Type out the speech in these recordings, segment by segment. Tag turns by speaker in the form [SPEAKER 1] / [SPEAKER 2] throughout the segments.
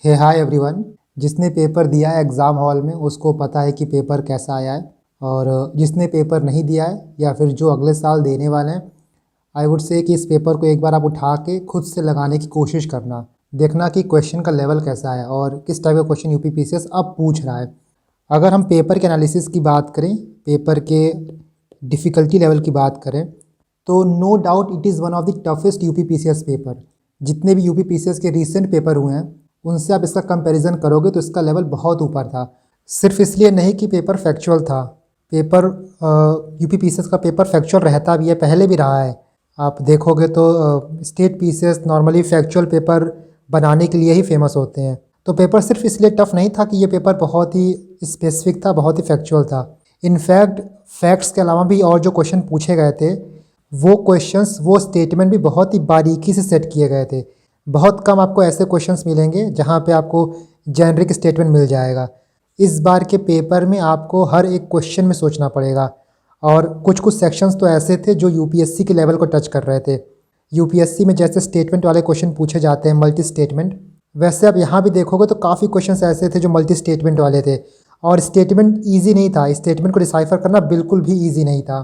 [SPEAKER 1] हे hi everyone. जिसने paper दिया है एग्ज़ाम हॉल में उसको पता है कि पेपर कैसा आया है, और जिसने पेपर नहीं दिया है या फिर जो अगले साल देने वाले हैं, आई वुड से कि इस पेपर को एक बार आप उठा के खुद से लगाने की कोशिश करना, देखना कि क्वेश्चन का लेवल कैसा है और किस टाइप का क्वेश्चन यूपी पीसीएस अब पूछ रहा है। अगर हम पेपर के एनालिसिस की बात करें, पेपर के डिफ़िकल्टी लेवल की बात करें, तो no doubt it is one of the toughest UP PCS paper. जितने भी यूपी पीसीएस के रीसेंट पेपर हुए हैं उनसे आप इसका कंपैरिजन करोगे तो इसका लेवल बहुत ऊपर था। सिर्फ इसलिए नहीं कि पेपर फैक्चुअल था, पेपर यूपी पीसीएस का पेपर फैक्चुअल रहता भी है, पहले भी रहा है। आप देखोगे तो state PCS normally factual paper बनाने के लिए ही फेमस होते हैं। तो पेपर सिर्फ इसलिए टफ नहीं था कि ये पेपर बहुत ही स्पेसिफिक था, बहुत ही फैक्चुअल था। इनफैक्ट फैक्ट्स के अलावा भी और जो क्वेश्चन पूछे गए थे वो क्वेश्चंस, वो स्टेटमेंट भी बहुत ही बारीकी से सेट किए गए थे। बहुत कम आपको ऐसे क्वेश्चंस मिलेंगे जहाँ पे आपको जेनरिक स्टेटमेंट मिल जाएगा। इस बार के पेपर में आपको हर एक क्वेश्चन में सोचना पड़ेगा, और कुछ कुछ सेक्शंस तो ऐसे थे जो यूपीएससी के लेवल को टच कर रहे थे। यूपीएससी में जैसे स्टेटमेंट वाले क्वेश्चन पूछे जाते हैं, मल्टी स्टेटमेंट, वैसे आप यहाँ भी देखोगे तो काफ़ी क्वेश्चंस ऐसे थे जो मल्टी स्टेटमेंट वाले थे, और स्टेटमेंट ईजी नहीं था। स्टेटमेंट को डिसाइफर करना बिल्कुल भी ईजी नहीं था।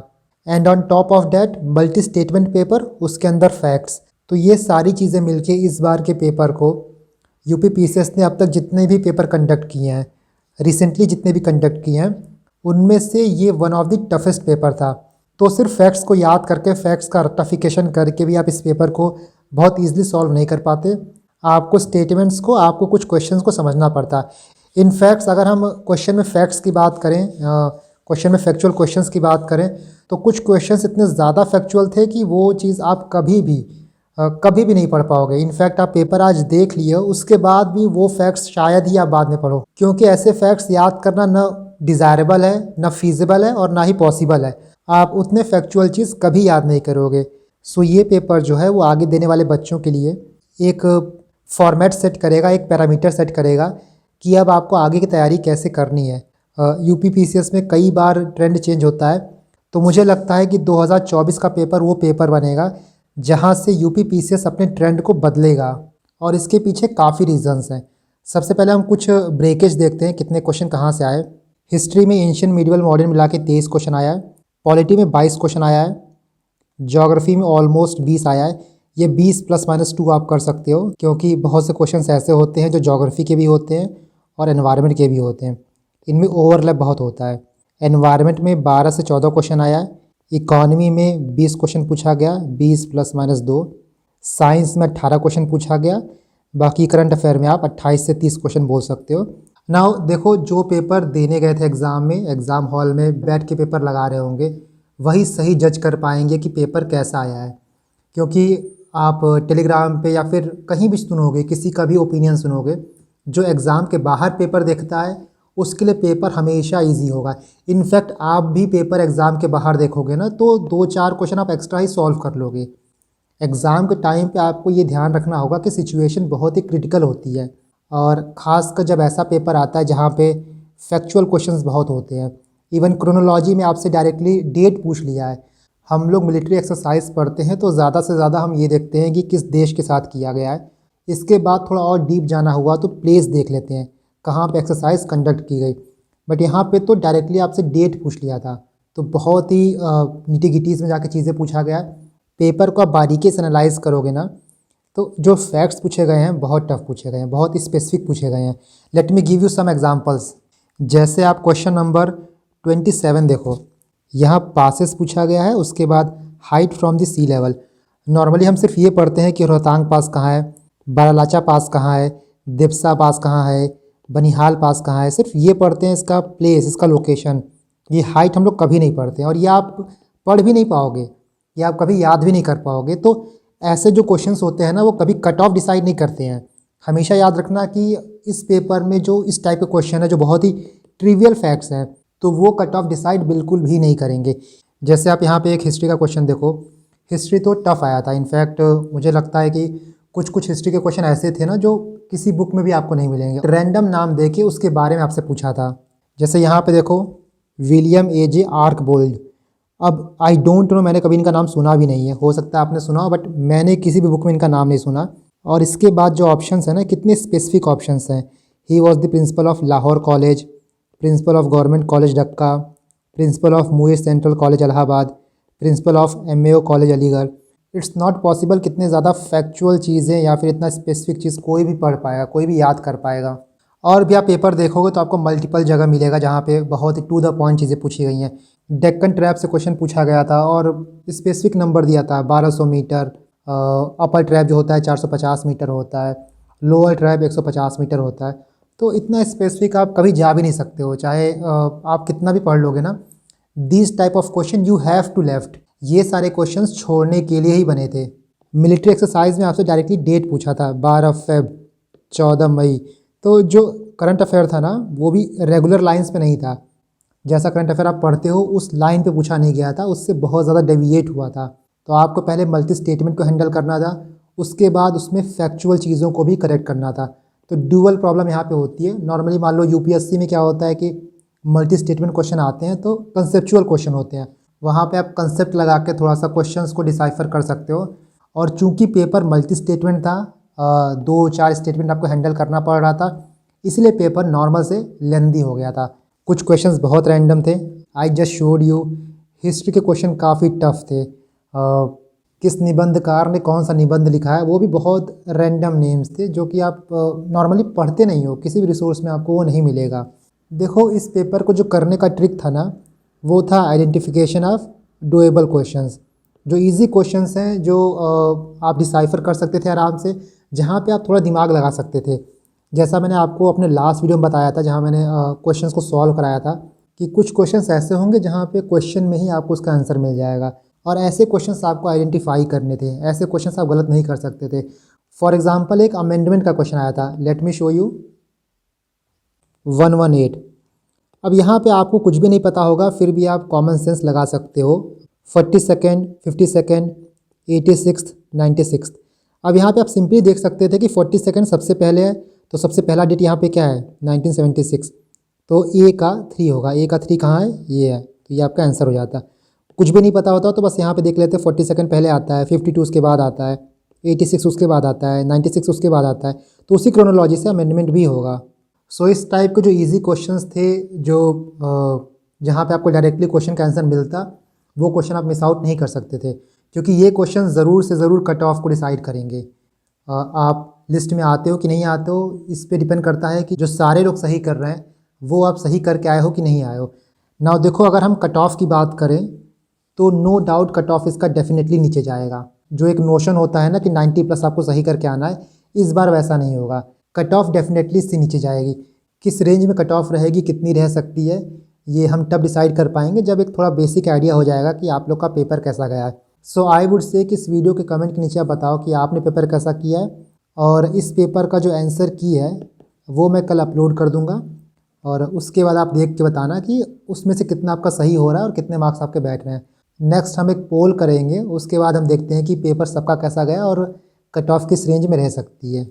[SPEAKER 1] And on top of that multi statement paper, उसके अंदर फैक्ट्स। तो ये सारी चीज़ें मिलके इस बार के पेपर को यूपी पीसीएस ने अब तक जितने भी पेपर कंडक्ट किए हैं, रिसेंटली जितने भी कंडक्ट किए हैं, उनमें से ये one of the toughest paper था। तो सिर्फ फैक्ट्स को याद करके, फैक्ट्स का रट्टाफिकेशन करके भी आप इस पेपर को बहुत ईजिली सॉल्व नहीं कर पाते। आपको स्टेटमेंट्स को, आपको कुछ क्वेश्चंस को समझना पड़ता। इन फैक्ट्स, अगर हम क्वेश्चन में फैक्ट्स की बात करें, क्वेश्चन में फैक्चुअल क्वेश्चंस की बात करें, तो कुछ क्वेश्चंस इतने ज़्यादा फैक्चुअल थे कि वो चीज़ आप कभी भी नहीं पढ़ पाओगे। इनफैक्ट आप पेपर आज देख लिए उसके बाद भी वो फैक्ट्स शायद ही आप बाद में पढ़ो, क्योंकि ऐसे फैक्ट्स याद करना ना डिज़ायरेबल है, ना फीजिबल है, और ना ही पॉसिबल है। आप उतने फैक्चुअल चीज़ कभी याद नहीं करोगे। सो ये पेपर जो है वो आगे देने वाले बच्चों के लिए एक फॉर्मेट सेट करेगा, एक पैरामीटर सेट करेगा कि अब आपको आगे की तैयारी कैसे करनी है। यूपी पीसीएस में कई बार ट्रेंड चेंज होता है, तो मुझे लगता है कि 2024 का पेपर वो पेपर बनेगा जहाँ से यूपी पीसीएस अपने ट्रेंड को बदलेगा, और इसके पीछे काफ़ी रीजंस हैं। सबसे पहले हम कुछ ब्रेकेज देखते हैं, कितने क्वेश्चन कहाँ से आए। हिस्ट्री में एंशिएंट मिडिवल मॉडर्न मिला के 23 क्वेश्चन आया है। पॉलिटी में 22 क्वेश्चन आया है। ज्योग्राफी में ऑलमोस्ट 20 आया है। ये 20 +-2 आप कर सकते हो, क्योंकि बहुत से क्वेश्चन ऐसे होते हैं जो ज्योग्राफी के भी होते हैं और एनवायरनमेंट के भी होते हैं, इनमें ओवरलैप बहुत होता है। एनवायरनमेंट में 12 से 14 क्वेश्चन आया है। इकॉनमी में 20 क्वेश्चन पूछा गया, 20 +-2। साइंस में 18 क्वेश्चन पूछा गया। बाकी करंट अफेयर में आप 28 से 30 क्वेश्चन बोल सकते हो। नाउ देखो, जो पेपर देने गए थे एग्ज़ाम में, एग्ज़ाम हॉल में बैठ के पेपर लगा रहे होंगे, वही सही जज कर पाएंगे कि पेपर कैसा आया है। क्योंकि आप टेलीग्राम पे या फिर कहीं भी सुनोगे, किसी का भी ओपिनियन सुनोगे, जो एग्ज़ाम के बाहर पेपर देखता है उसके लिए पेपर हमेशा इजी होगा। इनफैक्ट आप भी पेपर एग्ज़ाम के बाहर देखोगे ना, तो 2-4 क्वेश्चन आप एक्स्ट्रा ही सॉल्व कर लोगे। एग्ज़ाम के टाइम पे आपको ये ध्यान रखना होगा कि सिचुएशन बहुत ही क्रिटिकल होती है, और ख़ासकर जब ऐसा पेपर आता है जहाँ पे फैक्चुअल क्वेश्चंस बहुत होते हैं। इवन क्रोनोलॉजी में आपसे डायरेक्टली डेट पूछ लिया है। हम लोग मिलिट्री एक्सरसाइज पढ़ते हैं तो ज़्यादा से ज़्यादा हम ये देखते हैं कि किस देश के साथ किया गया है। इसके बाद थोड़ा और डीप जाना हुआ तो प्लेस देख लेते हैं, कहाँ पे एक्सरसाइज कंडक्ट की गई। बट यहाँ पे तो डायरेक्टली आपसे डेट पूछ लिया था, तो बहुत ही निटी गिटीज़ में जाके चीज़ें पूछा गया है। पेपर को आप बारीकी से एनालाइज करोगे ना, तो जो फैक्ट्स पूछे गए हैं बहुत टफ पूछे गए हैं, बहुत स्पेसिफिक पूछे गए हैं। Let me give you some examples. जैसे आप क्वेश्चन नंबर 27 देखो, यहाँ पासेस पूछा गया है, उसके बाद height from the sea level. Normally हम सिर्फ ये पढ़ते हैं कि रोहतांग पास कहाँ है, बारालाचा पास कहाँ है, दिप्सा पास कहाँ है, बनिहाल पास कहाँ है, सिर्फ ये पढ़ते हैं इसका प्लेस, इसका लोकेशन। ये हाइट हम लोग कभी नहीं पढ़ते हैं, और ये आप पढ़ भी नहीं पाओगे, ये आप कभी याद भी नहीं कर पाओगे। तो ऐसे जो क्वेश्चंस होते हैं ना, वो कभी कट ऑफ डिसाइड नहीं करते हैं। हमेशा याद रखना कि इस पेपर में जो इस टाइप के क्वेश्चन है जो बहुत ही ट्रिवियल फैक्ट्स हैं, तो वो कट ऑफ डिसाइड बिल्कुल भी नहीं करेंगे। जैसे आप यहाँ पे एक हिस्ट्री का क्वेश्चन देखो, हिस्ट्री तो टफ आया था। इनफैक्ट मुझे लगता है कि कुछ कुछ हिस्ट्री के क्वेश्चन ऐसे थे ना जो किसी बुक में भी आपको नहीं मिलेंगे। रैंडम नाम दे के उसके बारे में आपसे पूछा था। जैसे यहाँ पे देखो, विलियम ए.जे. आर्कबोल्ड। अब आई डोंट नो, मैंने कभी इनका नाम सुना भी नहीं है, हो सकता है आपने सुना हो, बट मैंने किसी भी बुक में इनका नाम नहीं सुना। और इसके बाद जो ऑप्शंस हैं ना, कितने स्पेसिफिक ऑप्शंस हैं। He was the principal of Lahore college, principal of government college Dhaka, principal of Muir central college Allahabad, principal of MAO college Aligarh. It's not possible कितने ज़्यादा फैक्चुअल चीज़ें या फिर इतना स्पेसिफिक चीज़ कोई भी पढ़ पाएगा, कोई भी याद कर पाएगा। और भी आप पेपर देखोगे तो आपको मल्टीपल जगह मिलेगा जहाँ पे बहुत ही टू द पॉइंट चीज़ें पूछी गई हैं। डेक्कन ट्रैप से क्वेश्चन पूछा गया था और स्पेसिफिक नंबर दिया था 1200 मीटर। अपर ट्रैप जो होता है 450 मीटर होता है, लोअर ट्रैप 150 मीटर होता है। तो इतना स्पेसिफिक आप कभी जा भी नहीं सकते हो, चाहे आप कितना भी पढ़ लोगे ना। This type of question you have to left, ये सारे क्वेश्चंस छोड़ने के लिए ही बने थे। मिलिट्री एक्सरसाइज में आपसे डायरेक्टली डेट पूछा था 12 फेब, 14 मई। तो जो करंट अफेयर था ना, वो भी रेगुलर लाइंस पे नहीं था। जैसा करंट अफेयर आप पढ़ते हो उस लाइन पे पूछा नहीं गया था, उससे बहुत ज़्यादा डेविएट हुआ था। तो आपको पहले मल्टी स्टेटमेंट को हैंडल करना था, उसके बाद उसमें फैक्चुअल चीज़ों को भी करेक्ट करना था। तो ड्यूअल प्रॉब्लम यहाँ पे होती है। नॉर्मली मान लो UPSC में क्या होता है कि मल्टी स्टेटमेंट क्वेश्चन आते हैं तो कंसेप्चुअल क्वेश्चन होते हैं, वहाँ पे आप कंसेप्ट लगा के थोड़ा सा क्वेश्चंस को डिसाइफर कर सकते हो। और चूंकि पेपर मल्टी स्टेटमेंट था, 2-4 स्टेटमेंट आपको हैंडल करना पड़ रहा था, इसलिए पेपर नॉर्मल से लेंदी हो गया था। कुछ क्वेश्चंस बहुत रैंडम थे। I just showed you. History के क्वेश्चन काफ़ी टफ थे। किस निबंधकार ने कौन सा निबंध लिखा है, वो भी बहुत रैंडम नेम्स थे जो कि आप नॉर्मली पढ़ते नहीं हो, किसी भी रिसोर्स में आपको वो नहीं मिलेगा। देखो, इस पेपर को जो करने का ट्रिक था ना, वो था आइडेंटिफिकेशन ऑफ डुएबल क्वेश्चंस। जो इजी क्वेश्चंस हैं, जो आप डिसाइफर कर सकते थे आराम से, जहाँ पे आप थोड़ा दिमाग लगा सकते थे। जैसा मैंने आपको अपने लास्ट वीडियो में बताया था, जहाँ मैंने क्वेश्चंस को सॉल्व कराया था, कि कुछ क्वेश्चंस ऐसे होंगे जहाँ पे क्वेश्चन में ही आपको उसका आंसर मिल जाएगा, और ऐसे क्वेश्चंस आपको आइडेंटिफाई करने थे। ऐसे क्वेश्चंस आप गलत नहीं कर सकते थे। फॉर एग्जाम्पल, एक अमेंडमेंट का क्वेश्चन आया था, लेट मी शो यू 118। अब यहाँ पे आपको कुछ भी नहीं पता होगा, फिर भी आप कॉमन सेंस लगा सकते हो। 42nd, 52nd, 86th, 96th। अब यहाँ पे आप सिंपली देख सकते थे कि 42nd सबसे पहले है, तो सबसे पहला डेट यहाँ पे क्या है, 1976। तो A का 3 होगा। A का 3 कहाँ है, ये है, तो ये आपका आंसर हो जाता। कुछ भी नहीं पता होता तो बस यहाँ पे देख लेते हैं, 42nd पहले आता है, 52 उसके बाद आता है, 86 उसके बाद आता है, 96 उसके बाद आता है। तो उसी क्रोनोलॉजी से अमेंडमेंट भी होगा। सो इस टाइप के जो इजी क्वेश्चंस थे, जो जहाँ पे आपको डायरेक्टली क्वेश्चन का आंसर मिलता, वो क्वेश्चन आप मिस आउट नहीं कर सकते थे, क्योंकि ये क्वेश्चन ज़रूर से ज़रूर कट ऑफ को डिसाइड करेंगे। आप लिस्ट में आते हो कि नहीं आते हो, इस पे डिपेंड करता है कि जो सारे लोग सही कर रहे हैं वो आप सही करके आए हो कि नहीं आए हो। नाउ देखो, अगर हम कट ऑफ की बात करें तो नो डाउट कट ऑफ इसका डेफिनेटली नीचे जाएगा। जो एक नोशन होता है ना कि 90+ आपको सही करके आना है, इस बार वैसा नहीं होगा। कट ऑफ डेफिनेटली इससे नीचे जाएगी। किस रेंज में कट ऑफ रहेगी, कितनी रह सकती है, ये हम तब डिसाइड कर पाएंगे जब एक थोड़ा बेसिक आइडिया हो जाएगा कि आप लोग का पेपर कैसा गया है। सो आई वुड से कि इस वीडियो के कमेंट के नीचे आप बताओ कि आपने पेपर कैसा किया है, और इस पेपर का जो आंसर की है वो मैं कल अपलोड कर दूंगा, और उसके बाद आप देख के बताना कि उसमें से कितना आपका सही हो रहा है और कितने मार्क्स आपके बैठ रहे हैं। नेक्स्ट हम एक पोल करेंगे, उसके बाद हम देखते हैं कि पेपर सबका कैसा गया और कट ऑफ किस रेंज में रह सकती है।